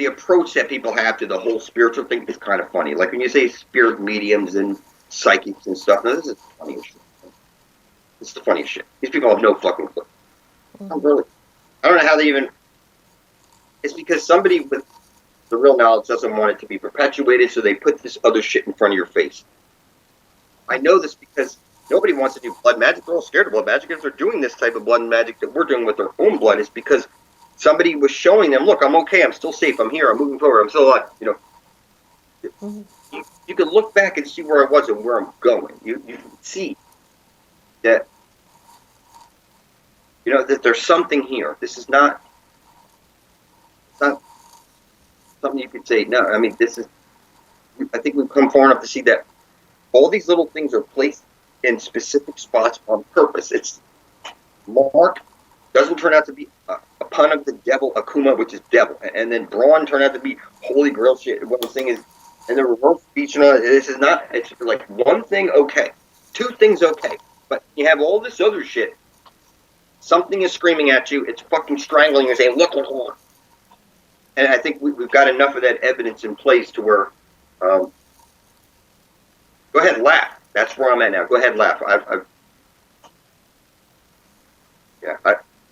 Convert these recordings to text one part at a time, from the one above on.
the approach that people have to the whole spiritual thing is kind of funny. Like when you say spirit mediums and psychics and stuff, now this is the funniest shit. It's the funniest shit. These people have no fucking clue. Really. I don't know how they even... It's because somebody with the real knowledge doesn't want it to be perpetuated, so they put this other shit in front of your face. I know this because nobody wants to do blood magic. They're all scared of blood magic. If they're doing this type of blood magic that we're doing with their own blood, it's because somebody was showing them, look, I'm okay, I'm still safe, I'm here, I'm moving forward, I'm still alive. You know, you can look back and see where I was and where I'm going. You can see that, you know, that there's something here. This is not, it's not something you could say, no, I mean, this is, I think we've come far enough to see that all these little things are placed in specific spots on purpose. It's Mark doesn't turn out to be a pun of the devil, Akuma, which is devil, and then Braun turned out to be Holy Grail shit. What I'm saying is, and the reverse speech, and all, this is not, it's like one thing okay, two things okay, but you have all this other shit. Something is screaming at you, it's fucking strangling you, saying, look, look, look. And I think we've got enough of that evidence in place to where, go ahead and laugh. That's where I'm at now. Go ahead and laugh.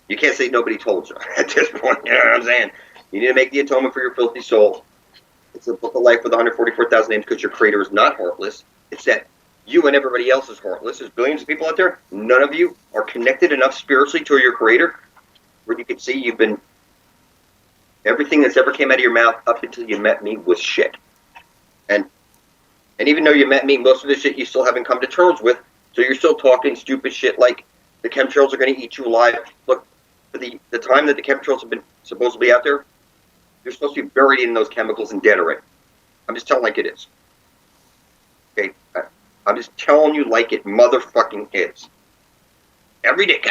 You can't say nobody told you at this point. You know what I'm saying? You need to make the atonement for your filthy soul. It's a book of life with 144,000 names because your creator is not heartless. It's that you and everybody else is heartless. There's billions of people out there. None of you are connected enough spiritually to your creator where you can see you've been... Everything that's ever came out of your mouth up until you met me was shit. And even though you met me, most of the shit you still haven't come to terms with, so you're still talking stupid shit like the chemtrails are going to eat you alive. Look, for the time that the chemtrails have been supposedly out there, you're supposed to be buried in those chemicals and dead already. I'm just telling like it is. Okay? I'm just telling you like it motherfucking is. Every day,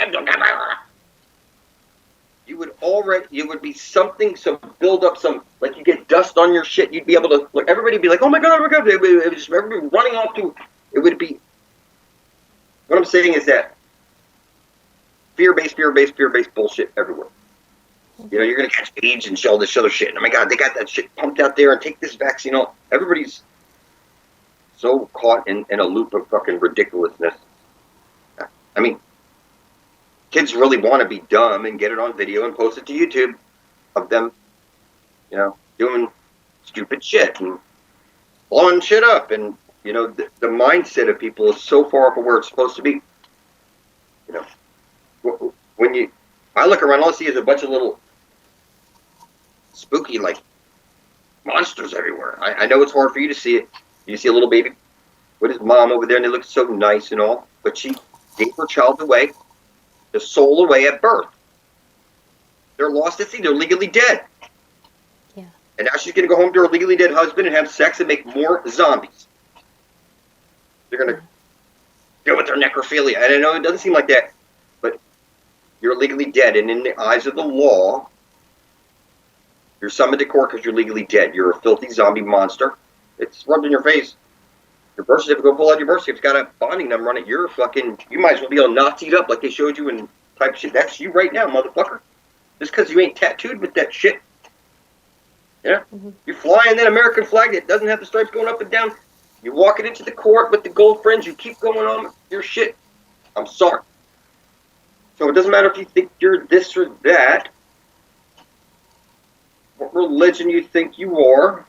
you would be something, some build up, some, like you get dust on your shit, you'd be able to, like, everybody would be like, oh my god, it would just, everybody running off to, it would be, what I'm saying is that fear-based bullshit everywhere. You know, you're going to catch AIDS and all this other shit, and oh my god, they got that shit pumped out there, and take this vaccine, everybody's so caught in a loop of fucking ridiculousness. I mean, kids really want to be dumb and get it on video and post it to YouTube of them, you know, doing stupid shit and blowing shit up. And, you know, the mindset of people is so far from where it's supposed to be. You know, I look around, all I see is a bunch of little spooky, like, monsters everywhere. I know it's hard for you to see it. You see a little baby with his mom over there, and they look so nice and all, but she gave her child away, the soul away at birth. They're lost at sea. They're legally dead. Yeah. And now she's going to go home to her legally dead husband and have sex and make more zombies. They're going to deal with their necrophilia. And I know it doesn't seem like that, but you're legally dead. And in the eyes of the law, you're summoned to court because you're legally dead. You're a filthy zombie monster. It's rubbed in your face. Your birth certificate, pull out your birth certificate. It's got a bonding number on it. You're fucking, you might as well be all Nazi'd up like they showed you in type shit. That's you right now, motherfucker. Just because you ain't tattooed with that shit. Yeah? Mm-hmm. You're flying that American flag that doesn't have the stripes going up and down. You're walking into the court with the gold fringe. You keep going on with your shit. I'm sorry. So it doesn't matter if you think you're this or that. What religion you think you are.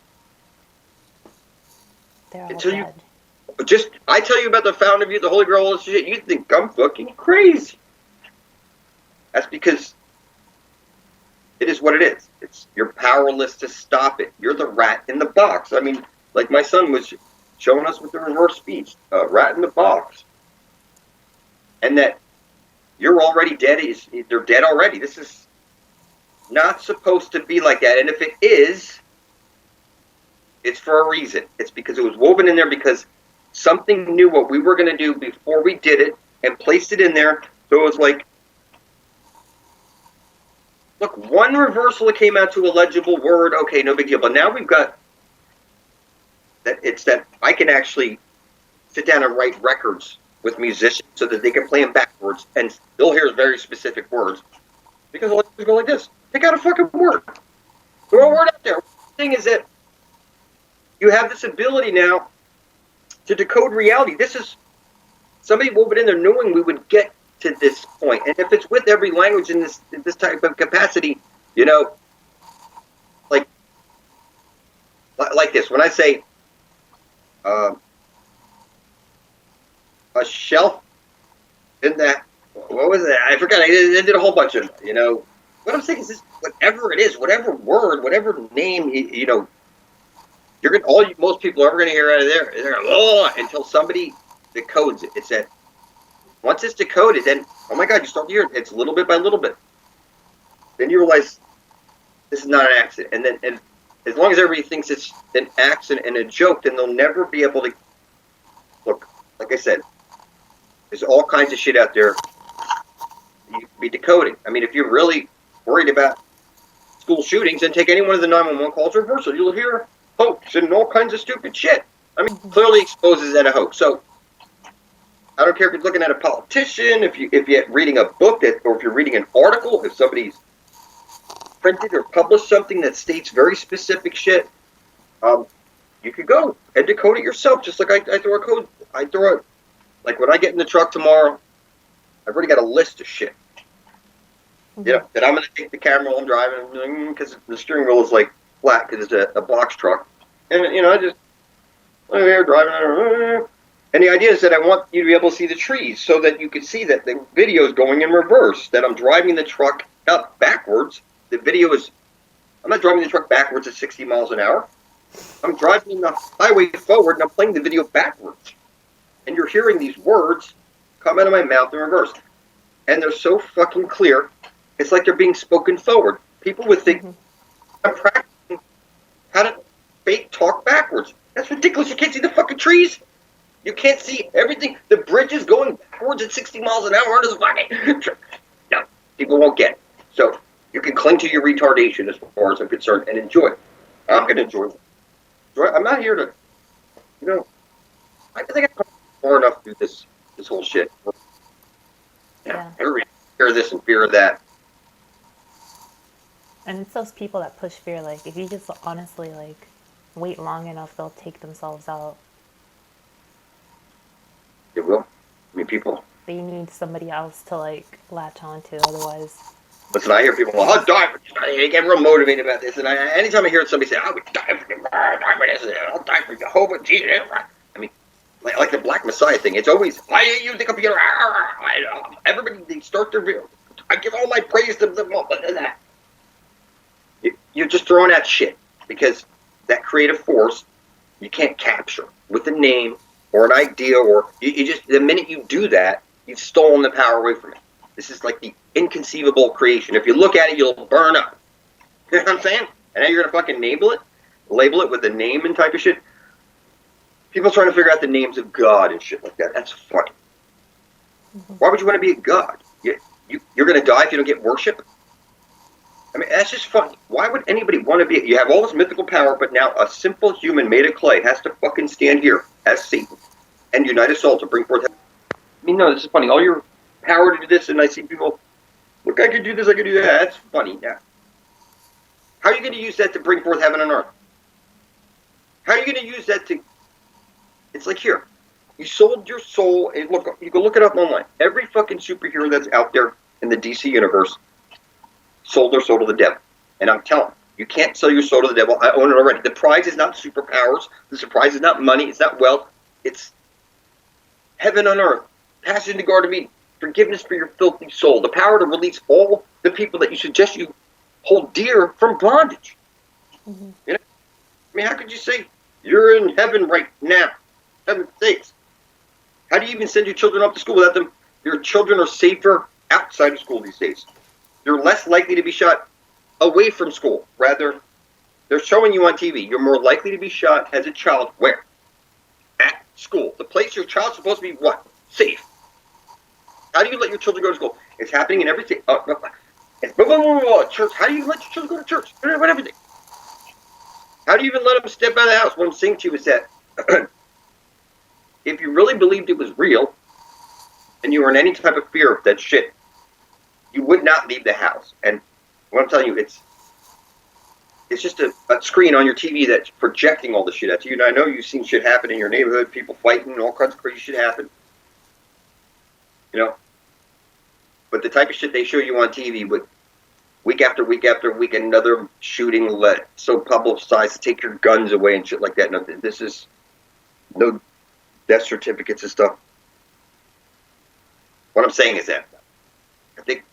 They're all until dead. I tell you about the fountain of youth, the Holy Grail, all this shit, you think I'm fucking crazy. That's because it is what it is. You're powerless to stop it. You're the rat in the box. I mean, like my son was showing us with the reverse speech, rat in the box. And that you're already dead. They're dead already. This is not supposed to be like that. And if it is, it's for a reason. It's because it was woven in there because something knew what we were going to do before we did it and placed it in there. So it was like, look, one reversal that came out to a legible word, okay, no big deal. But now we've got that it's that I can actually sit down and write records with musicians so that they can play them backwards and still hear very specific words. Because all I do is go like this. Pick out a fucking word. Throw a word out there. saying is that you have this ability now to decode reality. This is somebody wove it in there knowing we would get to this point. And if it's with every language in this type of capacity, you know, like this. When I say a shelf in that, what was it? I forgot. I did a whole bunch of, you know, what I'm saying is this, whatever it is, whatever word, whatever name, you know, you're gonna, most people are ever gonna hear out of there, they're gonna, oh, until somebody decodes it. It's that once it's decoded, then, oh my God, you start to hear it. It's little bit by little bit. Then you realize this is not an accident. And then, and as long as everybody thinks it's an accident and a joke, then they'll never be able to, look, like I said, there's all kinds of shit out there you can be decoding. I mean, if you're really worried about school shootings, then take any one of the 911 calls reversal. You'll hear hoax and all kinds of stupid shit. I mean, clearly exposes that a hoax. So I don't care if you're looking at a politician, if you're reading a book, or if you're reading an article, if somebody's printed or published something that states very specific shit, you could go and decode it yourself. Just like I throw a code, like when I get in the truck tomorrow, I've already got a list of shit. You know, that I'm going to take the camera while I'm driving, because the steering wheel is like flat because it's a box truck. And, you know, I'm here driving. And the idea is that I want you to be able to see the trees so that you can see that the video is going in reverse, that I'm driving the truck up backwards. The video is, I'm not driving the truck backwards at 60 miles an hour. I'm driving the highway forward and I'm playing the video backwards. And you're hearing these words come out of my mouth in reverse. And they're so fucking clear. It's like they're being spoken forward. People would think, I'm practicing how to fake talk backwards. That's ridiculous. You can't see the fucking trees. You can't see everything. The bridge is going backwards at 60 miles an hour. No, people won't get it. So you can cling to your retardation as far as I'm concerned and enjoy it. I'm going to enjoy it. I'm not here to, you know, I think I've come far enough through this whole shit. Yeah. Everybody fear of this and fear of that. And it's those people that push fear. Like, if you just honestly, like, wait long enough, they'll take themselves out. It will. I mean, people. They need somebody else to, like, latch onto. Otherwise. Listen, I hear people, well, I'll die for this. I get real motivated about this. And anytime I hear somebody say, I would die for this, I'll die for Jehovah, Jesus. I mean, like the Black Messiah thing, it's always, I use the computer. Everybody, they start their, I give all my praise to them. You're just throwing out shit because that creative force you can't capture with a name or an idea, or you just, the minute you do that, you've stolen the power away from it. This is like the inconceivable creation. If you look at it, you'll burn up. You know what I'm saying? And now you're going to fucking label it with a name and type of shit. People trying to figure out the names of God and shit like that. That's funny. Why would you want to be a god? You're going to die if you don't get worship? I mean, that's just funny. Why would anybody want to be? You have all this mythical power, but now a simple human made of clay has to fucking stand here as Satan and unite us all to bring forth heaven. I mean, no, this is funny. All your power to do this, and I see people, look, I could do this, I could do that. That's funny. Now, how are you going to use that to bring forth heaven and earth? How are you going to use that to? It's like here, you sold your soul. And look, you can look it up online. Every fucking superhero that's out there in the DC universe sold their soul to the devil. And I'm telling you, you can't sell your soul to the devil. I own it already. The prize is not superpowers. The prize is not money. It's not wealth. It's heaven on earth. Passage into Garden of Eden. Forgiveness for your filthy soul. The power to release all the people that you suggest you hold dear from bondage. Mm-hmm. You know? I mean, how could you say you're in heaven right now? Heaven sakes. How do you even send your children up to school without them? Your children are safer outside of school these days. You're less likely to be shot away from school. Rather, they're showing you on TV. You're more likely to be shot as a child. Where? At school. The place your child's supposed to be what? Safe. How do you let your children go to school? It's happening in everything. It's church. How do you let your children go to church? Everything. How do you even let them step out of the house? What I'm saying to you is that if you really believed it was real and you were in any type of fear of that shit, you would not leave the house. And what I'm telling you, It's just a screen on your TV that's projecting all the shit at you. And I know you've seen shit happen in your neighborhood, people fighting, all kinds of crazy shit happen. You know? But the type of shit they show you on TV with week after week after week, another shooting so publicized to take your guns away and shit like that. No, this is no death certificates and stuff. What I'm saying is that I think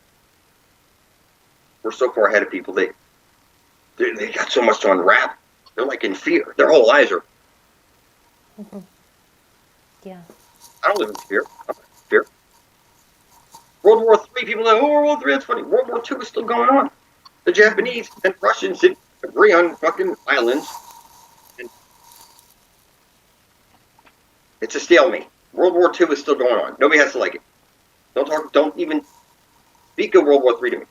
we're so far ahead of people. They got so much to unwrap. They're like in fear. Their whole lives are. Mm-hmm. Yeah. I don't live in fear. I'm not in fear. World War III, people are like, oh, World War III, that's funny. World War II is still going on. The Japanese and Russians didn't agree on fucking islands. And it's a stalemate. World War II is still going on. Nobody has to like it. Don't even speak of World War III to me.